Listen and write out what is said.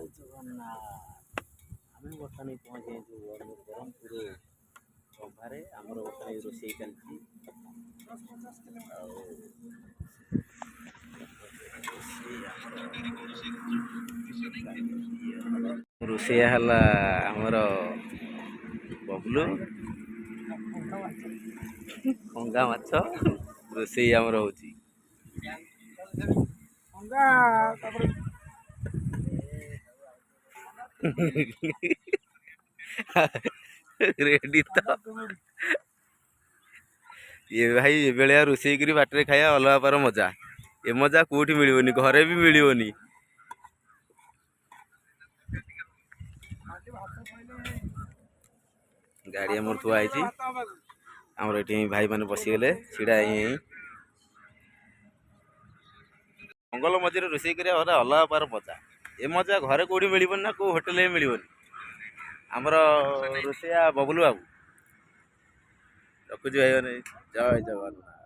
ଜଗନ୍ନାଥ ଆମେ ବର୍ତ୍ତମାନ ପହଞ୍ଚିଛୁ ବ୍ରହ୍ମପୁର ଗମ୍ଭାରେ। ଆମର ବର୍ତ୍ତମାନ ରୋଷେଇ ଚାଲିଛି ଆଉ ରୋଷେଇଆ ହେଲା ଆମର ବବଲୁ ଖଙ୍ଗା ମାଛ ରୋଷେଇ ଆମର ହଉଛି। ରେଡି ତ ये भाई एभलिया रोषेई करी बाटर खाया अलग पार मजा। ए मजा कोठी मिलबनी, घरे भी मिलबनी। गाड़ी आमर थुआ है आमर ये भाई मैंने बसीगले छिड़ा जंगल मझे रोषेई करा अलग पार मजा। ए मजा घरे कौटी मिलबनी ना को होटेल में मिलबनी। आमर रोषेया बबलू बाबू रखुच भाई जय जगन्नाथ।